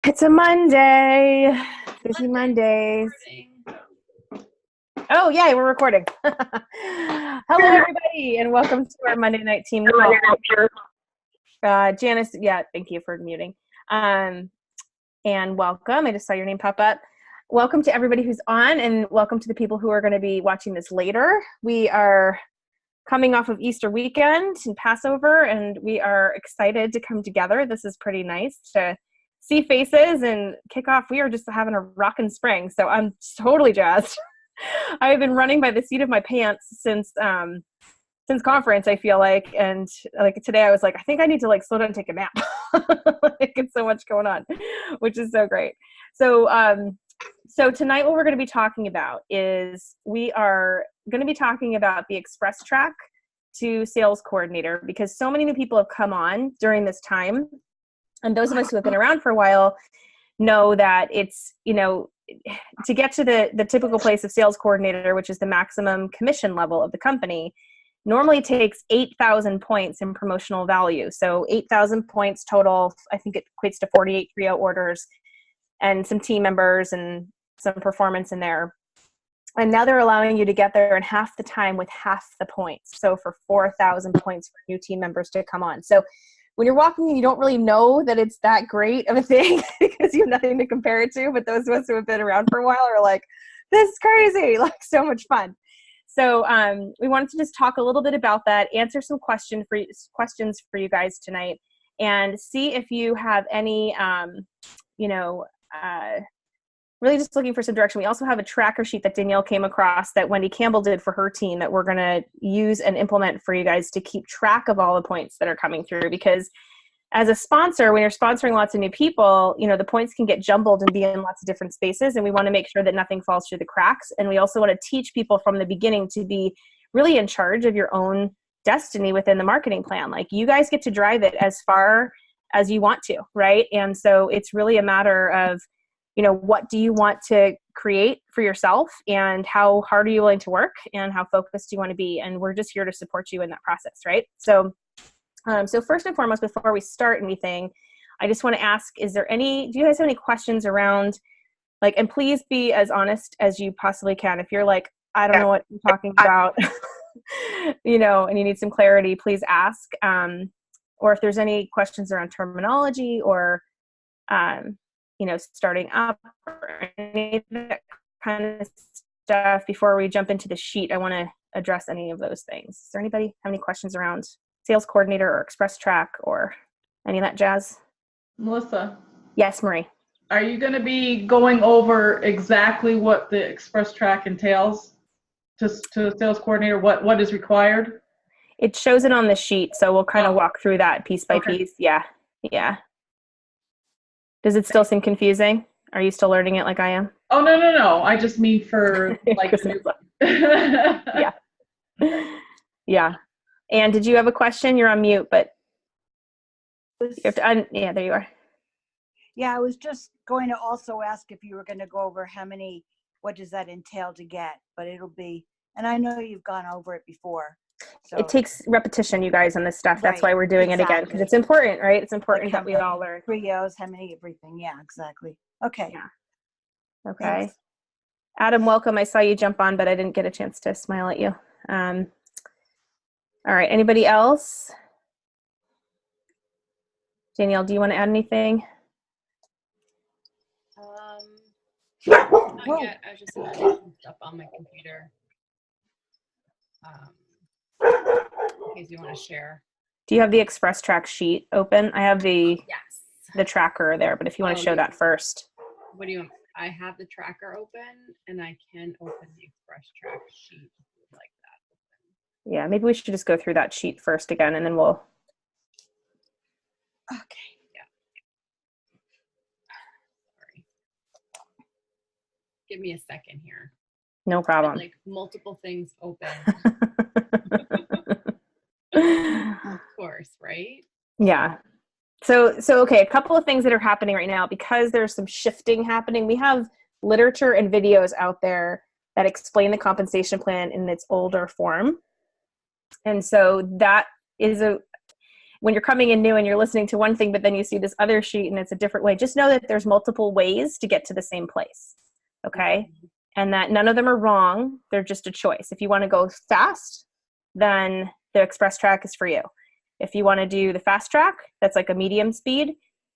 It's a Monday. Busy Mondays. Oh, yeah, we're recording. Hello, everybody, and welcome to our Monday night team call. Janice, yeah, thank you for muting. And welcome. I just saw your name pop up. Welcome to everybody who's on, and welcome to the people who are going to be watching this later. We are coming off of Easter weekend and Passover, and we are excited to come together. This is pretty nice to see faces and kick off. We are just having a rockin' spring, so I'm totally jazzed. I've been running by the seat of my pants since conference, I feel like, and like today I was like, I think I need to like slow down and take a nap. Like, it's so much going on, which is so great. So tonight what we're going to be talking about is we are going to be talking about the express track to sales coordinator, because so many new people have come on during this time. And those of us who have been around for a while know that it's, you know, to get to the typical place of sales coordinator, which is the maximum commission level of the company, normally takes 8,000 points in promotional value. So 8,000 points total, I think it equates to 48 3-0 orders and some team members and some performance in there. And now they're allowing you to get there in half the time with half the points. So for 4,000 points for new team members to come on. So when you're walking and you don't really know that it's that great of a thing because you have nothing to compare it to, but those of us who have been around for a while are like, this is crazy, like so much fun. So we wanted to just talk a little bit about that, answer some questions for you guys tonight, and see if you have any, really just looking for some direction. We also have a tracker sheet that Danielle came across that Wendy Campbell did for her team that we're going to use and implement for you guys to keep track of all the points that are coming through. Because as a sponsor, when you're sponsoring lots of new people, you know, the points can get jumbled and be in lots of different spaces. And we want to make sure that nothing falls through the cracks. And we also want to teach people from the beginning to be really in charge of your own destiny within the marketing plan. Like, you guys get to drive it as far as you want to, right? And so it's really a matter of, you know, what do you want to create for yourself, and how hard are you willing to work, and how focused do you want to be? And we're just here to support you in that process, right? So first and foremost, before we start anything, I just want to ask, do you guys have any questions around, like, and please be as honest as you possibly can. If you're like, I don't know what you're talking about, you know, and you need some clarity, please ask. Or if there's any questions around terminology or, you know, starting up or any of that kind of stuff, before we jump into the sheet, I want to address any of those things. Does there anybody have any questions around sales coordinator or express track or any of that jazz? Melissa? Yes, Marie? Are you going to be going over exactly what the express track entails to sales coordinator, what is required? It shows it on the sheet, so we'll kind of walk through that piece by piece. Yeah. Does it still seem confusing? Are you still learning it like I am? Oh, no. I just mean for like Yeah. Yeah. And did you have a question? You're on mute, but you have to yeah, there you are. Yeah, I was just going to also ask if you were going to go over what does that entail to get, but it'll be, and I know you've gone over it before. So. It takes repetition, you guys, on this stuff. That's why we're doing it again, because it's important, right? It's important that we all learn. Trios, everything. Yeah, exactly. Okay. Yeah. Okay. Thanks. Adam, welcome. I saw you jump on, but I didn't get a chance to smile at you. All right. Anybody else? Danielle, do you want to add anything? Not yet. I was just going to do some stuff on my computer. In case you want to share. Do you have the express track sheet open? I have the tracker there, but if you want to show that first. What do you want? I have the tracker open, and I can open the express track sheet like that. Yeah, maybe we should just go through that sheet first again, and then we'll. Okay. Yeah. Sorry. Give me a second here. No problem. Like multiple things open. Of course, right? Yeah. So okay, a couple of things that are happening right now, because there's some shifting happening. We have literature and videos out there that explain the compensation plan in its older form. And so that is when you're coming in new and you're listening to one thing, but then you see this other sheet and it's a different way, just know that there's multiple ways to get to the same place. Okay. And that none of them are wrong. They're just a choice. If you want to go fast, then the express track is for you. If you want to do the fast track, that's like a medium speed,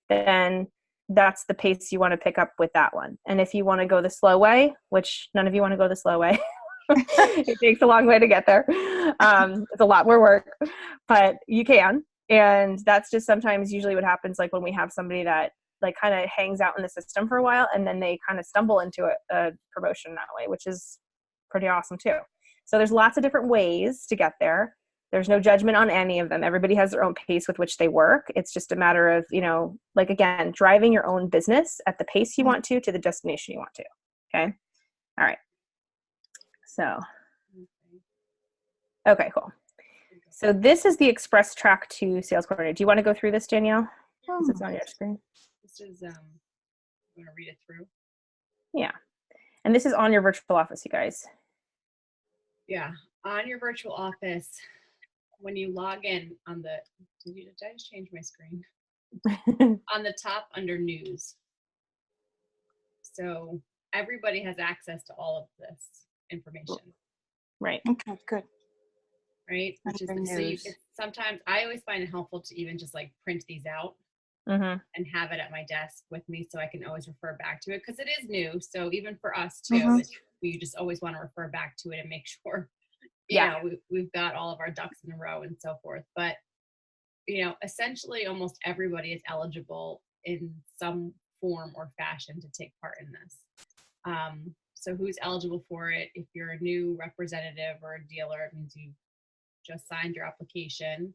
then that's the pace you want to pick up with that one. And if you want to go the slow way, which none of you want to go the slow way, it takes a long way to get there. It's a lot more work, but you can. And that's just sometimes usually what happens, like when we have somebody that like kind of hangs out in the system for a while and then they kind of stumble into a promotion that way, which is pretty awesome too. So there's lots of different ways to get there. There's no judgment on any of them. Everybody has their own pace with which they work. It's just a matter of, like, again, driving your own business at the pace you want to the destination you want to. Okay. All right. So, okay, cool. So this is the Express Track 2 Sales Coordinator. Do you want to go through this, Danielle? Since it's on your screen. This is, I'm going to read it through. Yeah. And this is on your virtual office, you guys. Yeah. On your virtual office, when you log in on the, did I just change my screen? On the top under news. So everybody has access to all of this information. Right. Okay, good. Right. Which is Under so news. sometimes I always find it helpful to even just like print these out Mm-hmm. and have it at my desk with me so I can always refer back to it because it is new. So even for us too, we just always want to refer back to it and make sure, you know, we've got all of our ducks in a row and so forth. But, essentially almost everybody is eligible in some form or fashion to take part in this. So who's eligible for it? If you're a new representative or a dealer, it means you just signed your application.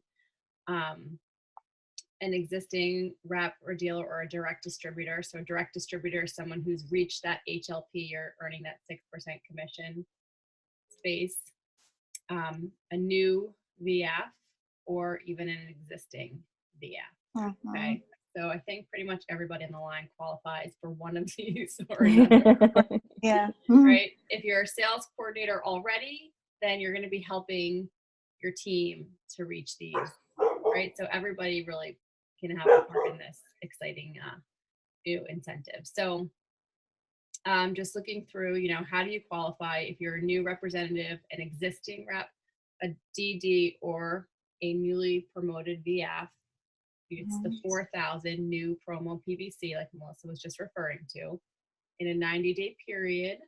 An existing rep or dealer or a direct distributor. So a direct distributor is someone who's reached that HLP or earning that 6% commission space. A new VF or even an existing VF. Okay. So I think pretty much everybody in the line qualifies for one of these or another. Yeah. Right. If you're a sales coordinator already, then you're going to be helping your team to reach these. Right. So everybody really can have a part in this exciting new incentive. So just looking through, how do you qualify if you're a new representative, an existing rep, a DD, or a newly promoted VF? It's the 4,000 new promo PVC, like Melissa was just referring to, in a 90-day period.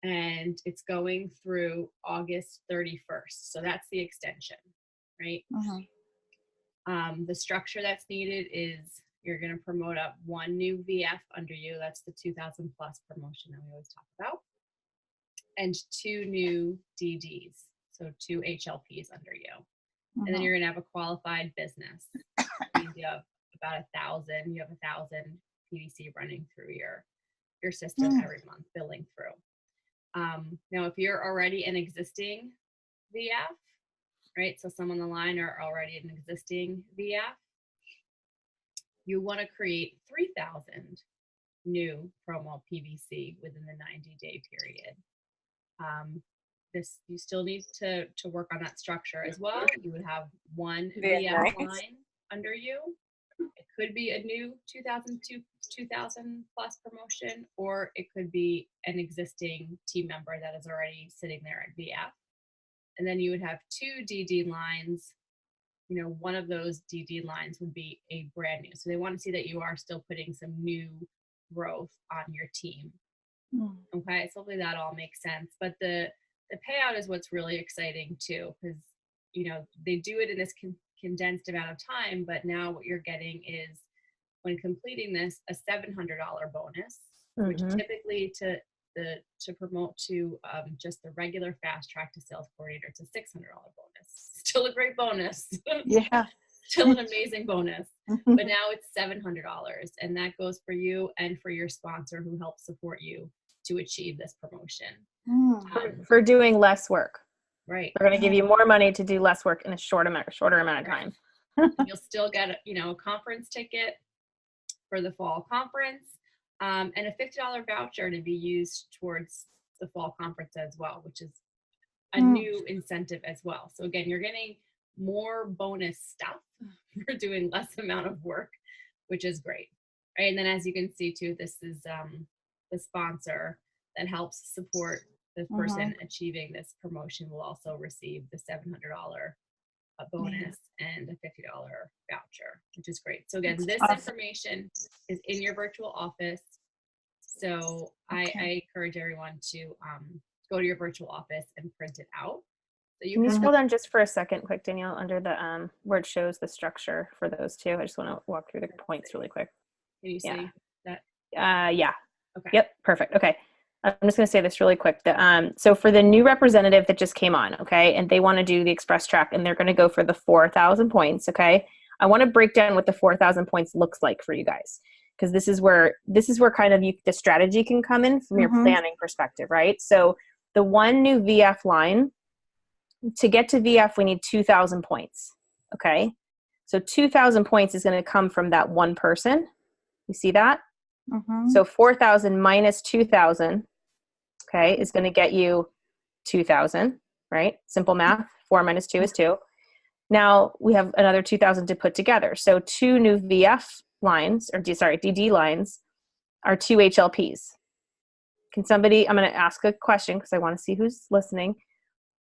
And it's going through August 31st. So that's the extension, right? The structure that's needed is you're going to promote up one new VF under you. That's the 2,000 plus promotion that we always talk about. And 2 new DDs. So 2 HLPs under you. And then you're going to have a qualified business. You have about 1,000. You have 1,000 PVC running through your system every month, billing through. Now, if you're already an existing VF, right? So some on the line are already an existing VF. You want to create 3,000 new promo PVC within the 90-day period. You still need to work on that structure as well. You would have one VF line under you. It could be a new 2,000 plus promotion, or it could be an existing team member that is already sitting there at VF. And then you would have 2 DD lines. One of those DD lines would be a brand new. So they want to see that you are still putting some new growth on your team. Okay, so hopefully that all makes sense. But the payout is what's really exciting too, because they do it in this condensed amount of time. But now what you're getting is, when completing this, a $700 bonus, which typically to promote to just the regular fast track to sales coordinator, it's a $600 bonus. Still a great bonus. Yeah. Still an amazing bonus. But now it's $700, and that goes for you and for your sponsor who helps support you to achieve this promotion. For doing less work. Right. They're going to give you more money to do less work in a shorter amount of time. You'll still get a conference ticket for the fall conference, and a $50 voucher to be used towards the fall conference as well, which is a new incentive as well. So again, you're getting more bonus stuff for doing less amount of work, which is great. Right. And then as you can see too, this is the sponsor that helps support the person achieving this promotion will also receive the $700 bonus and a $50 voucher, which is great. So again, this information is in your virtual office. So I encourage everyone to go to your virtual office and print it out. So you can you scroll down just for a second, quick, Danielle, under the where it shows the structure for those two. I just want to walk through the points really quick. Can you see that? Yeah. Okay. Yep. Perfect. Okay. I'm just going to say this really quick. So for the new representative that just came on, okay, and they want to do the express track and they're going to go for the 4,000 points, okay, I want to break down what the 4,000 points looks like for you guys, because this is where kind of the strategy can come in from your planning perspective, right? So the one new VF line, to get to VF, we need 2,000 points, okay? So 2,000 points is going to come from that one person. You see that? So 4,000 minus 2,000, okay, is going to get you 2,000, right? Simple math. 4 minus 2 is 2. Now we have another 2,000 to put together. So 2 new VF lines, or DD lines, are 2 HLPs. Can somebody, I'm going to ask a question because I want to see who's listening.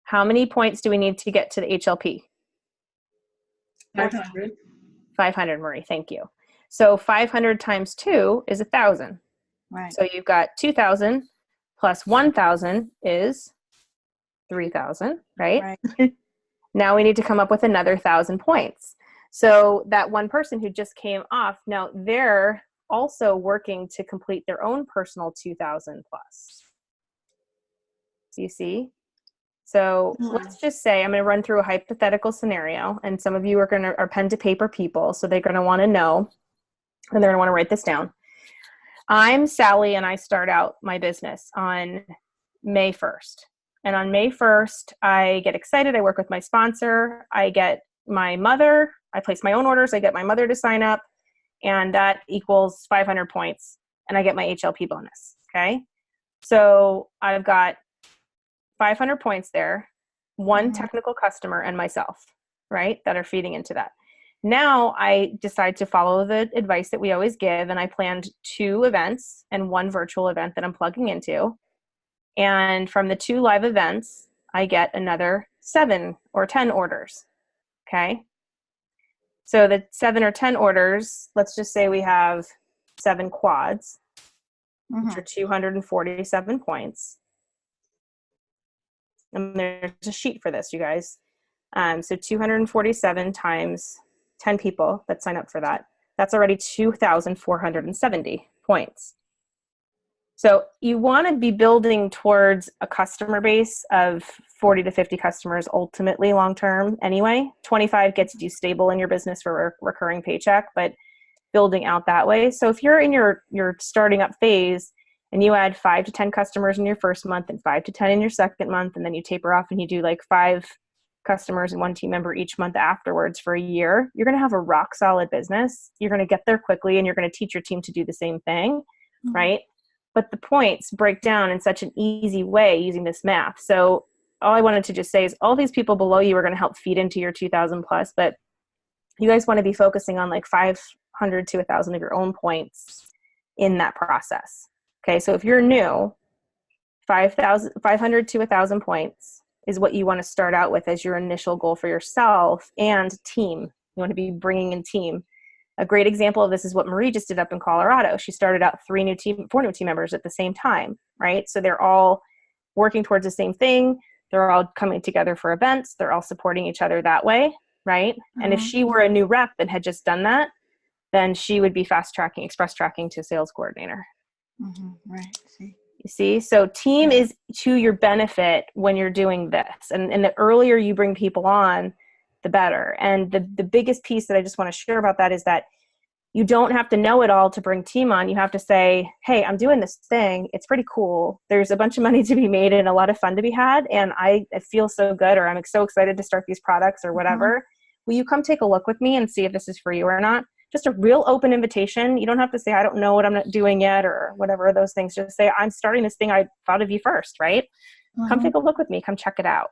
How many points do we need to get to the HLP? 500. 500, Marie, thank you. So 500 times 2 is 1,000. Right. So you've got 2,000 plus 1,000 is 3,000, right? Now we need to come up with another 1,000 points. So that one person who just came off, now they're also working to complete their own personal 2,000 plus. Do you see? So let's just say I'm going to run through a hypothetical scenario, and some of you are pen to paper people, so they're going to want to know, and they're going to want to write this down. I'm Sally, and I start out my business on May 1st. And on May 1st, I get excited. I work with my sponsor. I get my mother. I place my own orders. I get my mother to sign up, and that equals 500 points, and I get my HLP bonus, okay? So I've got 500 points there, one technical customer and myself, right, that are feeding into that. Now I decide to follow the advice that we always give, and I planned 2 events and 1 virtual event that I'm plugging into. And from the 2 live events, I get another 7 or 10 orders, okay? So the 7 or 10 orders, let's just say we have 7 quads, which are 247 points. And there's a sheet for this, you guys. So 247 times 10 people that sign up for that. That's already 2,470 points. So you want to be building towards a customer base of 40 to 50 customers ultimately long-term anyway. 25 gets you stable in your business for a recurring paycheck, but building out that way. So if you're in your starting up phase, and you add 5 to 10 customers in your first month and 5 to 10 in your second month, and then you taper off and you do like 5 customers and 1 team member each month afterwards for a year, you're going to have a rock solid business. You're going to get there quickly, and you're going to teach your team to do the same thing, right? But the points break down in such an easy way using this math. So all I wanted to just say is all these people below you are going to help feed into your 2,000 plus, but you guys want to be focusing on like 500 to 1,000 of your own points in that process. Okay, so if you're new, 500 to 1,000 points is what you want to start out with as your initial goal for yourself and team. You want to be bringing in team. A great example of this is what Marie just did up in Colorado. She started out 4 new team members at the same time, right? So they're all working towards the same thing. They're all coming together for events. They're all supporting each other that way, right? And if she were a new rep and had just done that, then she would be express tracking to sales coordinator. Right. See. You see, so team is to your benefit when you're doing this, and the earlier you bring people on, the better. And the biggest piece that I just want to share about that is that you don't have to know it all to bring team on. You have to say, hey, I'm doing this thing. It's pretty cool. There's a bunch of money to be made and a lot of fun to be had. And I feel so good, or I'm so excited to start these products or whatever. Will you come take a look with me and see if this is for you or not? Just a real open invitation. You don't have to say, I don't know what I'm not doing yet or whatever those things. Just say, I'm starting this thing. I thought of you first, right? Come take a look with me. Come check it out.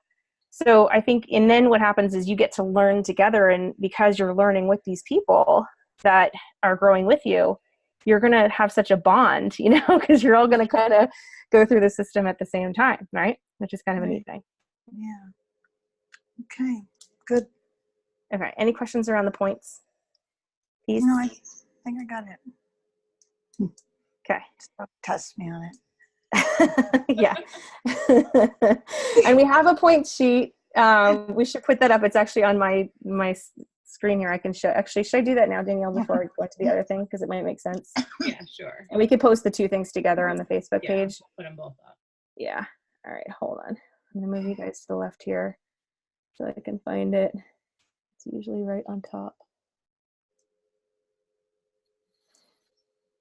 So I think, and then what happens is you get to learn together, and because you're learning with these people that are growing with you, you're going to have such a bond, because you're all going to kind of go through the system at the same time, right? Which is kind of a neat thing. Yeah. Okay, good. Okay. Any questions around the points piece? No, I think I got it. Okay. Just don't test me on it. Yeah. And we have a point sheet. We should put that up. It's actually on my screen here. I can show. Actually, should I do that now, Danielle, before I go to the other thing? Because it might make sense. Yeah, sure. And we could post the two things together on the Facebook Yeah, page. put them both up. Yeah. All right. Hold on. I'm going to move you guys to the left here so I can find it. It's usually right on top.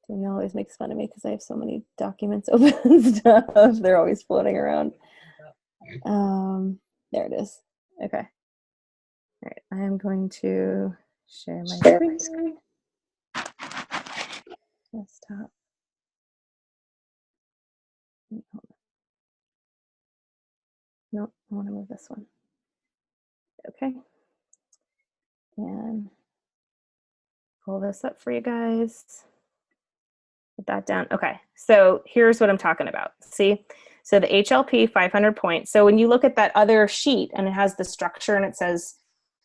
Danielle always makes fun of me because I have so many documents open and stuff. They're always floating around. There it is. Okay. All right. I am going to share my screen. Desktop. Hold on. No, I want to move this one. Okay. And pull this up for you guys. Put that down. Okay. So here's what I'm talking about. See? So the HLP 500 points. So when you look at that other sheet and it has the structure and it says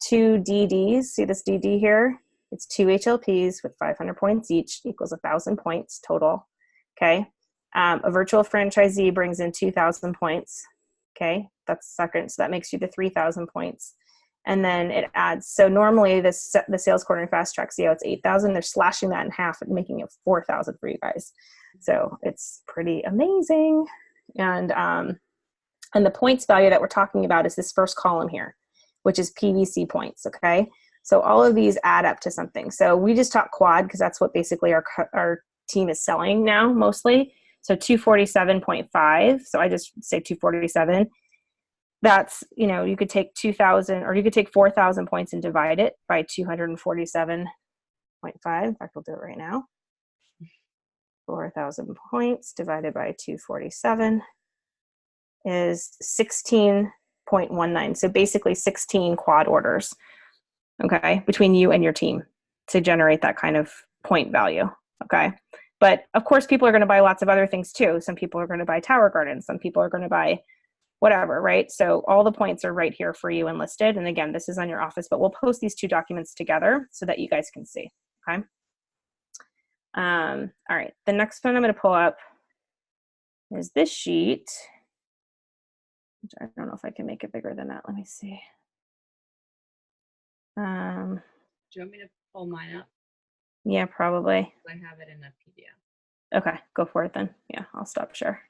2 DDs, see this DD here? It's 2 HLPs with 500 points each equals 1,000 points total. Okay. A virtual franchisee brings in 2,000 points. Okay. That's second. So that makes you the 3,000 points. And then it adds. So normally the sales coordinator fast track CO, it's 8,000. They're slashing that in half and making it 4,000 for you guys. So it's pretty amazing. And the points value that we're talking about is this first column here, which is PVC points. Okay. So all of these add up to something. So we just talk quad because that's what basically our team is selling now mostly. So 247.5. So I just say 247. That's, you could take 2,000 or you could take 4,000 points and divide it by 247.5. In fact, we'll do it right now. 4,000 points divided by 247 is 16.19. So basically 16 quad orders, okay, between you and your team to generate that kind of point value, okay? But of course, people are going to buy lots of other things too. Some people are going to buy Tower Gardens. Some people are going to buy whatever, right? So all the points are right here for you and listed. And again, this is on your office, but we'll post these two documents together so that you guys can see, okay? All right, the next one I'm going to pull up is this sheet. Which I don't know if I can make it bigger than that. Let me see. Do you want me to pull mine up? Yeah, probably. I have it in a PDF. Okay, go for it then. Yeah, I'll stop share.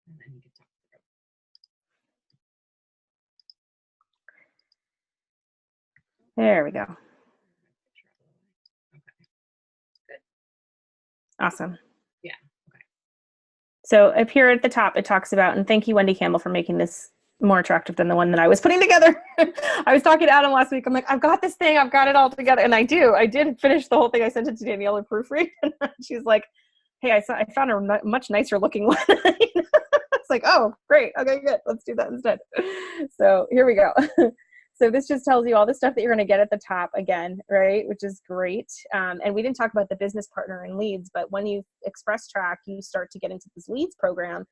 And then you can talk through. There we go. Okay. Good. Awesome. Yeah. Okay. So up here at the top, it talks about, and thank you, Wendy Campbell, for making this more attractive than the one that I was putting together. I was talking to Adam last week. I'm like, I've got this thing. I've got it all together. And I do. I did finish the whole thing. I sent it to Danielle and proofread. And she's like, hey, I found a much nicer looking one. It's like, oh, great. Okay, good. Let's do that instead. So here we go. So this just tells you all the stuff that you're going to get at the top again, right? Which is great. And we didn't talk about the business partner and leads, but when you express track, you start to get into this leads program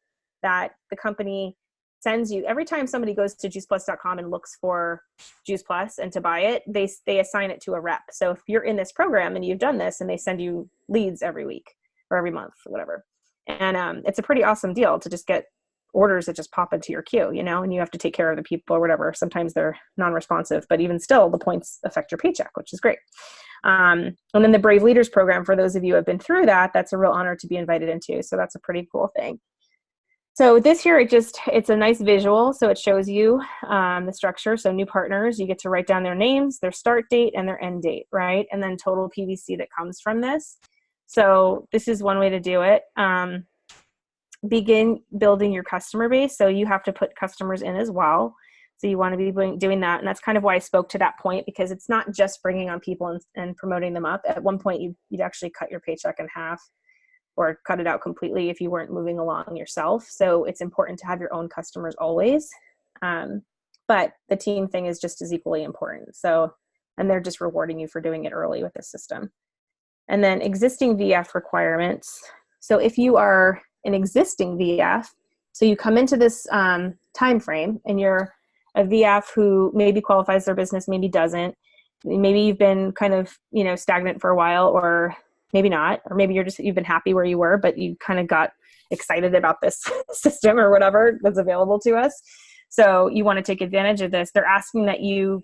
that the company sends you. Every time somebody goes to juiceplus.com and looks for Juice Plus and to buy it, they assign it to a rep. So if you're in this program and you've done this, and they send you leads every week or every month or whatever. And it's a pretty awesome deal to just get orders that just pop into your queue, and you have to take care of the people or whatever. Sometimes they're non-responsive, but even still, the points affect your paycheck, which is great. And then the Brave Leaders program, for those of you who have been through that, that's a real honor to be invited into. So that's a pretty cool thing. So this here, it's a nice visual. So it shows you the structure. So new partners, you get to write down their names, their start date, and their end date, right? And then total PVC that comes from this. So this is one way to do it. Begin building your customer base. So you have to put customers in as well. So you want to be doing that. And that's kind of why I spoke to that point, because it's not just bringing on people and promoting them up. At one point, you'd actually cut your paycheck in half or cut it out completely if you weren't moving along yourself. So it's important to have your own customers always. But the team thing is just as equally important. So, and they're just rewarding you for doing it early with this system. And then existing VF requirements. So if you are an existing VF, so you come into this time frame and you're a VF who maybe qualifies their business, maybe doesn't. Maybe you've been kind of, stagnant for a while, or maybe not, or maybe you've been happy where you were, but you kind of got excited about this system or whatever that's available to us. So you want to take advantage of this. They're asking that you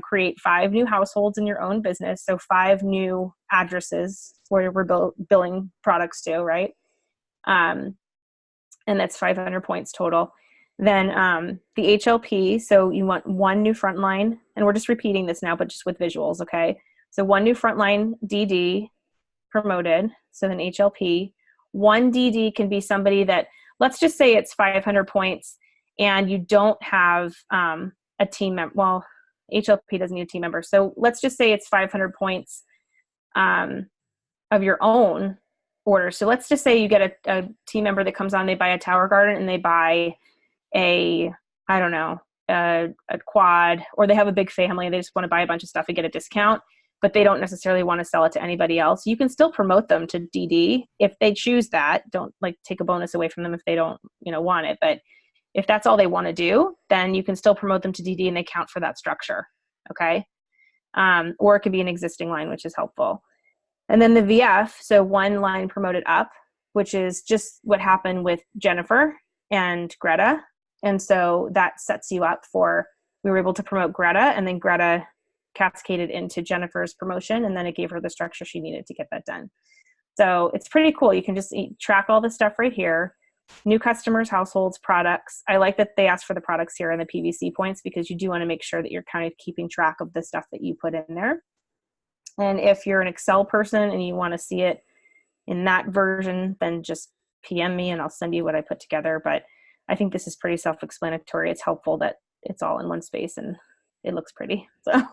create 5 new households in your own business. So 5 new addresses where we're billing products to, right? And that's 500 points total. Then the HLP, so you want 1 new frontline, and we're just repeating this now, but just with visuals, okay? So 1 new frontline DD promoted, so then HLP. 1 DD can be somebody that, let's just say it's 500 points, and you don't have a team member. Well, HLP doesn't need a team member. So let's just say it's 500 points of your own order. So let's just say you get a team member that comes on, they buy a tower garden and they buy a quad, or they have a big family. They just want to buy a bunch of stuff and get a discount, but they don't necessarily want to sell it to anybody else. You can still promote them to DD if they choose that. Don't take a bonus away from them if they don't, want it. But if that's all they want to do, then you can still promote them to DD and they count for that structure. Okay. Or it could be an existing line, which is helpful. And then the VF, so 1 line promoted up, which is just what happened with Jennifer and Greta. And so that sets you up for, we were able to promote Greta, and then Greta cascaded into Jennifer's promotion, and then it gave her the structure she needed to get that done. So it's pretty cool. You can just track all this stuff right here. New customers, households, products. I like that they ask for the products here and the PVC points, because you do want to make sure that you're kind of keeping track of the stuff that you put in there. And if you're an Excel person and you want to see it in that version, then just PM me and I'll send you what I put together. But I think this is pretty self-explanatory. It's helpful that it's all in one space and it looks pretty. So,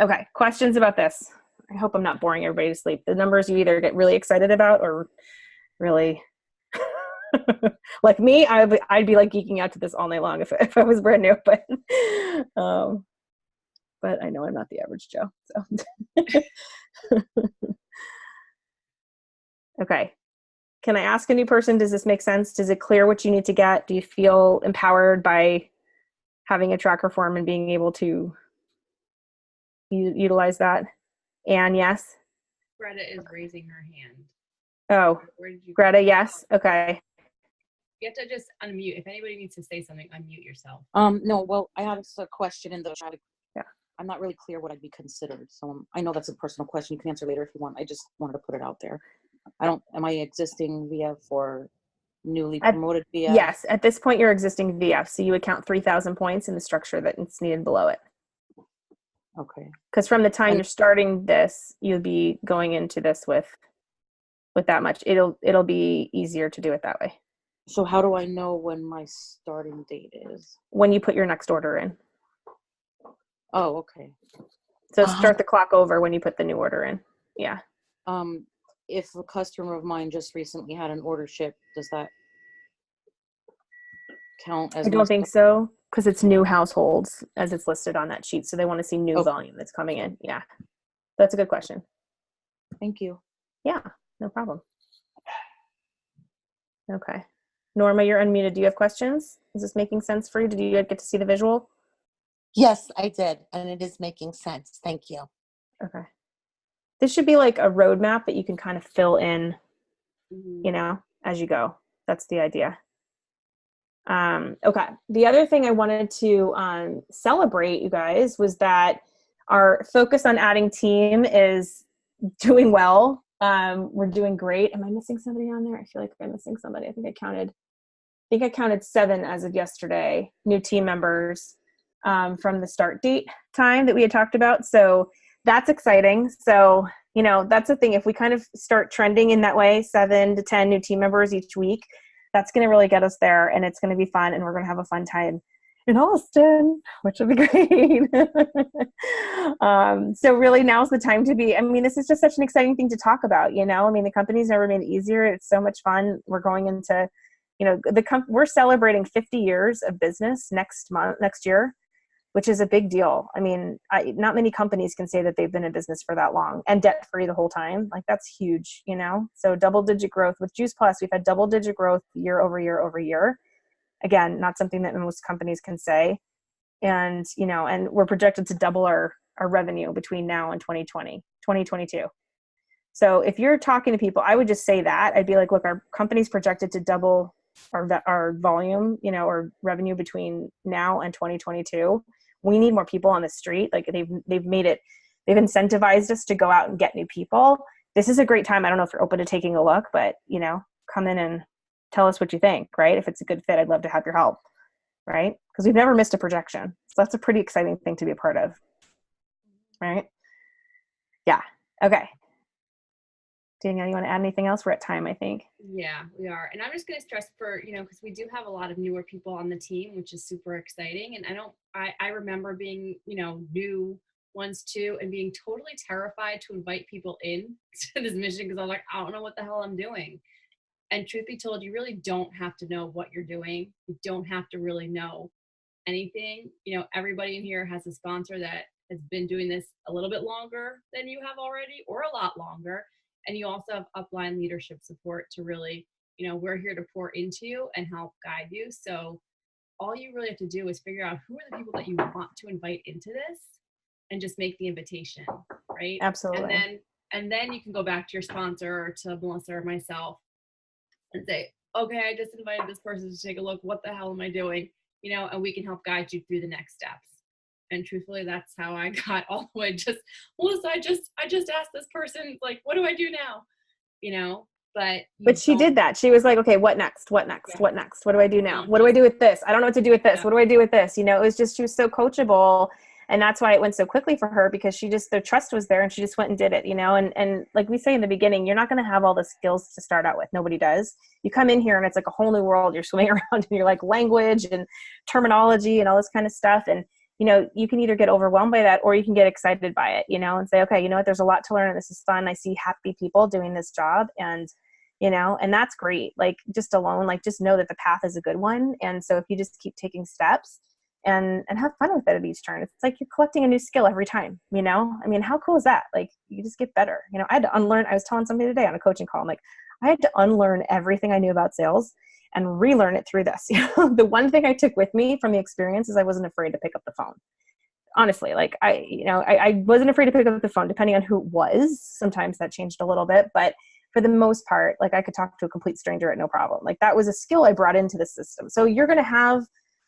okay, questions about this? I hope I'm not boring everybody to sleep. The numbers you either get really excited about or really, like me, I'd be geeking out to this all night long if I was brand new. But I know I'm not the average Joe. So, okay. Can I ask a new person, does this make sense? Does it clear what you need to get? Do you feel empowered by having a tracker form and being able to utilize that? And yes? Greta is raising her hand. Oh, Where did you Greta, yes. Okay. You have to just unmute. If anybody needs to say something, unmute yourself. No, well, I have a question in the chat. Yeah. I'm not really clear what I'd be considered. So I know that's a personal question. You can answer later if you want. I just wanted to put it out there. Am I existing VF or newly promoted VF? Yes, at this point you're existing VF. So you would count 3,000 points in the structure that's needed below it. Okay. Because from the time you're starting this, you'll be going into this with that much. It'll be easier to do it that way. So how do I know when my starting date is? When you put your next order in. Oh, okay. So start the clock over when you put the new order in. Yeah. If a customer of mine just recently had an order shipped, does that count as? I don't think so, because it's new households as it's listed on that sheet. So they want to see new volume that's coming in. Yeah. That's a good question. Thank you. Yeah, no problem. Okay. Norma, you're unmuted. Do you have questions? Is this making sense for you? Did you get to see the visual? Yes, I did. And it is making sense. Thank you. Okay. This should be like a roadmap that you can kind of fill in, as you go. That's the idea. Okay. The other thing I wanted to celebrate, you guys, was that our focus on adding team is doing well. We're doing great. Am I missing somebody on there? I feel like I'm missing somebody. I think I counted 7 as of yesterday, new team members from the start date time that we had talked about. So that's exciting. So, that's the thing. If we kind of start trending in that way, 7 to 10 new team members each week, that's going to really get us there, and it's going to be fun, and we're going to have a fun time in Austin, which will be great. So really now's the time to be, this is just such an exciting thing to talk about, the company's never made it easier. It's so much fun. We're going into You know, we're celebrating 50 years of business next year, which is a big deal. I mean, not many companies can say that they've been in business for that long and debt free the whole time. Like that's huge, you know? So double-digit growth with Juice Plus, we've had double-digit growth year over year over year. Again, not something that most companies can say. And, you know, and we're projected to double our revenue between now and 2022. So if you're talking to people, I would just say that. I'd be like, look, our company's projected to double our volume, you know, or revenue between now and 2022. We need more people on the street. Like they've incentivized us to go out and get new people. This is a great time. I don't know if you're open to taking a look, but, you know, come in and tell us what you think, right? If it's a good fit, I'd love to have your help, right? Because we've never missed a projection. So that's a pretty exciting thing to be a part of, right? Yeah. Okay. Danielle, you want to add anything else? We're at time, I think. Yeah, we are. And I'm just going to stress for, you know, because we do have a lot of newer people on the team, which is super exciting. And I remember being, you know, new ones too, and being totally terrified to invite people in to this mission because I was like, I don't know what the hell I'm doing. And truth be told, you really don't have to know what you're doing. You don't have to really know anything. You know, everybody in here has a sponsor that has been doing this a little bit longer than you have already, or a lot longer. And you also have upline leadership support to really, you know, we're here to pour into you and help guide you. So all you really have to do is figure out who are the people that you want to invite into this and just make the invitation, right? Absolutely. And then you can go back to your sponsor or to Melissa or myself and say, okay, I just invited this person to take a look. What the hell am I doing? You know, and we can help guide you through the next steps. And truthfully, that's how I got all the way. Melissa, I just asked this person, like, what do I do now? You know, but she did that. She was like, okay, what next? What next? Yeah. What next? What do I do now? What do I do with this? I don't know what to do with this. Yeah. What do I do with this? You know, it was just, she was so coachable. And that's why it went so quickly for her, because the trust was there and she just went and did it, you know? And like we say in the beginning, you're not going to have all the skills to start out with. Nobody does. You come in here and it's like a whole new world. You're swimming around and you're like language and terminology and all this kind of stuff. And, you know, you can either get overwhelmed by that or you can get excited by it, you know, and say, okay, you know what, there's a lot to learn and this is fun. I see happy people doing this job and, you know, and that's great. Like just alone, like just know that the path is a good one. And so if you just keep taking steps and have fun with it at each turn, it's like you're collecting a new skill every time, you know? I mean, how cool is that? Like you just get better. You know, I had to unlearn, I was telling somebody today on a coaching call, I'm like, I had to unlearn everything I knew about sales and relearn it through this. You know, the one thing I took with me from the experience is I wasn't afraid to pick up the phone. Honestly, like I wasn't afraid to pick up the phone depending on who it was. Sometimes that changed a little bit, but for the most part, like I could talk to a complete stranger at no problem. Like that was a skill I brought into the system. So you're going to have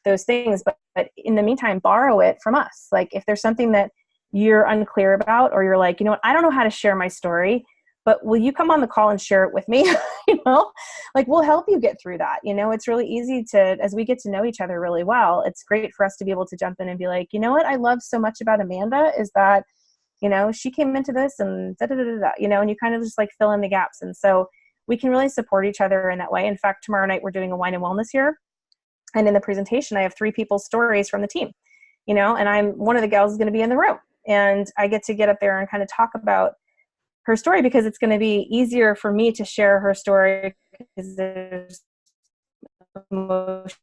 those things, but in the meantime, borrow it from us. Like if there's something that you're unclear about, or you're like, you know what, I don't know how to share my story, but will you come on the call and share it with me? You know, like we'll help you get through that. You know, it's really easy to, as we get to know each other really well, it's great for us to be able to jump in and be like, you know what I love so much about Amanda is that, you know, she came into this and da, da, da, da, da, you know, and you kind of just like fill in the gaps. And so we can really support each other in that way. In fact, tomorrow night we're doing a wine and wellness here. And in the presentation, I have 3 people's stories from the team, you know, and one of the gals is going to be in the room and I get to get up there and kind of talk about her story because it's going to be easier for me to share her story because there's emotional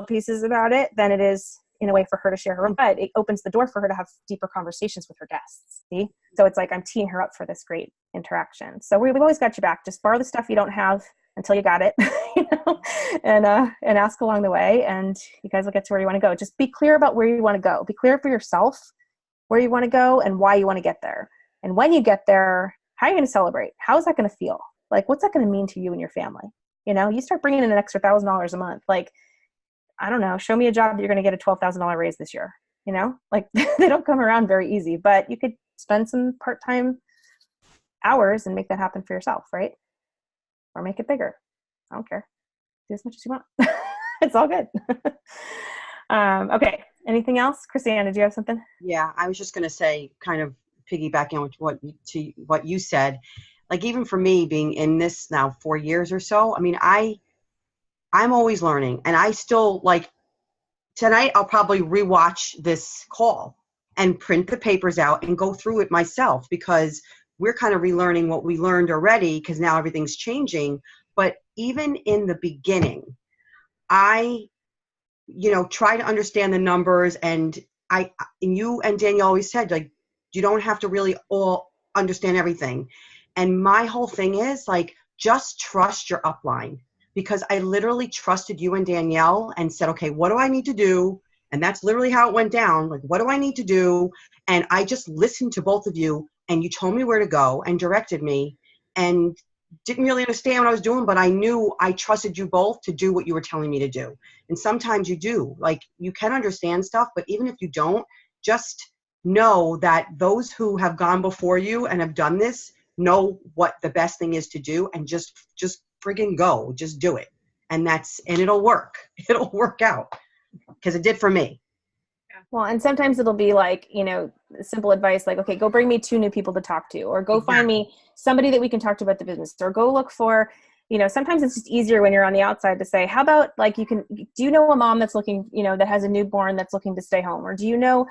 pieces about it than it is in a way for her to share her own, but it opens the door for her to have deeper conversations with her guests. See? So it's like, I'm teeing her up for this great interaction. So we've always got your back. Just borrow the stuff you don't have until you got it, you know, and ask along the way. And you guys will get to where you want to go. Just be clear about where you want to go. Be clear for yourself where you want to go and why you want to get there. And when you get there, how are you going to celebrate? How is that going to feel? Like, what's that going to mean to you and your family? You know, you start bringing in an extra $1,000 a month. Like, I don't know, show me a job that you're going to get a $12,000 raise this year. You know, like they don't come around very easy, but you could spend some part-time hours and make that happen for yourself, right? Or make it bigger. I don't care. Do as much as you want. It's all good. Okay. Anything else? Christiane, did you have something? Yeah, I was just going to say, kind of piggybacking on what you said, like even for me being in this now 4 years or so, I mean, I'm always learning, and I still, like tonight, I'll probably rewatch this call and print the papers out and go through it myself because we're kind of relearning what we learned already because now everything's changing. But even in the beginning, I, try to understand the numbers, and you and Danielle always said, like, you don't have to really all understand everything. And my whole thing is, like, just trust your upline, because I literally trusted you and Danielle and said, okay, what do I need to do? And that's literally how it went down. Like, what do I need to do? And I just listened to both of you, and you told me where to go and directed me, and didn't really understand what I was doing, but I knew I trusted you both to do what you were telling me to do. And sometimes you do. Like, you can understand stuff, but even if you don't, just know that those who have gone before you and have done this know what the best thing is to do, and just friggin' go. Just do it. And it'll work. It'll work out, because it did for me. Well, and sometimes it'll be like, simple advice like, okay, go bring me 2 new people to talk to, or go find me somebody that we can talk to about the business, or go look for, sometimes it's just easier when you're on the outside to say, how about, like, do you know a mom that's looking, that has a newborn that's looking to stay home? Or do you know,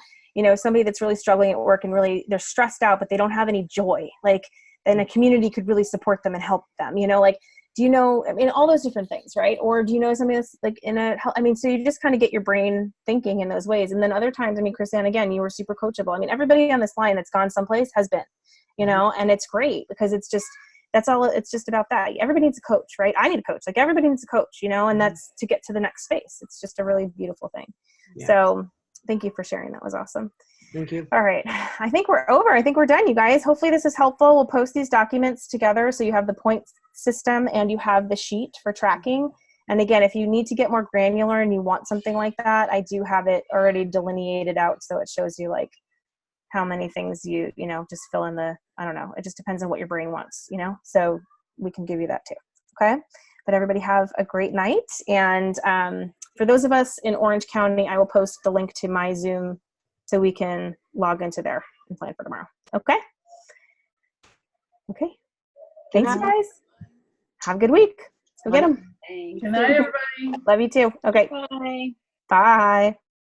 somebody that's really struggling at work and really, they're stressed out, but they don't have any joy, like, then a community could really support them and help them, like, do you know, all those different things, right? Or do you know somebody that's like so you just kind of get your brain thinking in those ways. And then other times, Chrisanne, again, you were super coachable. Everybody on this line that's gone someplace has been, and it's great, because it's just about that. Everybody needs a coach, right? I need a coach. Like, everybody needs a coach, and that's to get to the next space. It's just a really beautiful thing. Yeah. So thank you for sharing. That was awesome. Thank you. All right. I think we're over. I think we're done, you guys. Hopefully this is helpful. We'll post these documents together so you have the points system and you have the sheet for tracking. And again, if you need to get more granular and you want something like that, I do have it already delineated out, so it shows you like how many things you just fill in the, I don't know. It just depends on what your brain wants, so we can give you that too. Okay. But everybody have a great night. And for those of us in Orange County, I will post the link to my Zoom so we can log into there and plan for tomorrow. Okay? Okay. Thanks, guys. Have a good week. Let's go get them. Good night, everybody. Love you too. Okay. Bye. Bye.